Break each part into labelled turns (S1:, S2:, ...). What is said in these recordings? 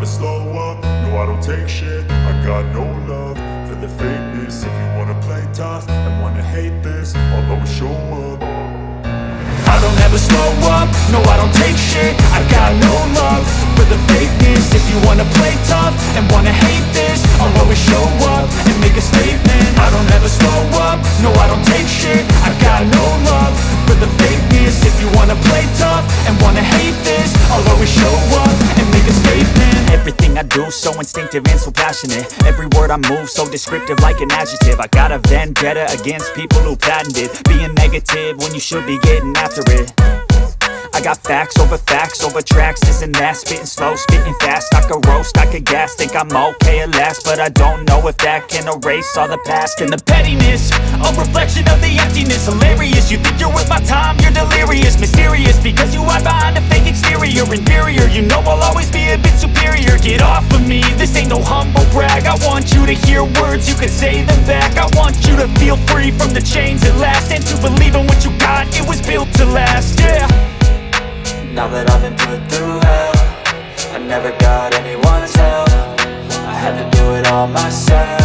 S1: slow up, no I don't take shit. I got no love for the fakeness. If you wanna play tough and wanna hate this, I'll always show up. I don't ever slow up, no I don't take shit. I got no love for the fakeness. If you wanna play tough and wanna hate this, I'll always show up and make a statement. I don't ever slow up, no I don't take shit. I got no love for the fakeness. If you wanna play tough and wanna hate this, I'll always show up and make a statement.
S2: Everything I do so instinctive and so passionate. Every word I move so descriptive like an adjective. I got a vendetta against people who patented being negative when you should be getting after it. I got facts over tracks, this and that. Spitting slow, spitting fast, I could roast, I could gas. Think I'm okay at last, but I don't know if that can erase all the past. And the pettiness, a reflection of the emptiness. Hilarious, you think you're worth my time, you're delirious. Mysterious, because you hide behind a fake exterior. Inferior, you know I'll always be a bit superior. Get off of me, this ain't no humble brag. I want you to hear words, you can say them back. I want you to feel free from the chains at last, and to believe in what you got, it was built to last, yeah.
S3: Now that I've been put through hell, I never got anyone's help. I had to do it all myself.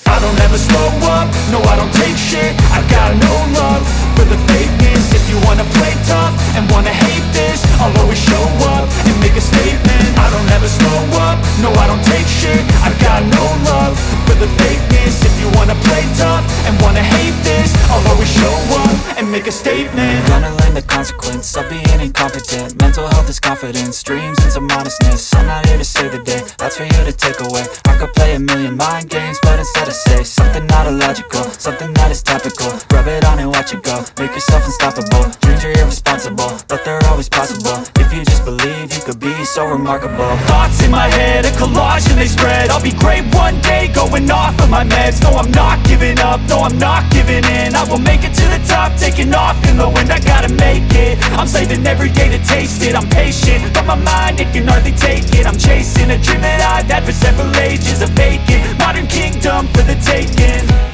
S1: I don't ever slow up, no I don't take shit. I got no love for the fakeness. If you wanna play tough and wanna hate this, I'll always show up and make a statement. I don't ever slow up, no I don't take shit. I got no love for the fakeness. If you wanna play tough and wanna hate this, I'll always show up and make a statement.
S3: Gonna learn the consequence of being incompetent. Mental health is confidence, dreams and some honestness. I'm not here to save the day, that's for you to take away. I could play a million mind games, but instead I say something not illogical, something that is topical. Rub it on and watch it go, make yourself unstoppable. Dreams are irresponsible, but they're always possible. If you just believe, you could be so remarkable.
S2: Thoughts in my head, a collage and they spread. I'll be great one day, going off of my meds. No, I'm not giving up, no, I'm not giving in. I will make it to the top, taking off in the wind. I gotta make it, I'm saving every day to taste it. I'm patient, but my mind, it can hardly take it. I'm chasing a dream that I've had for several ages. A vacant, modern kingdom for the taking.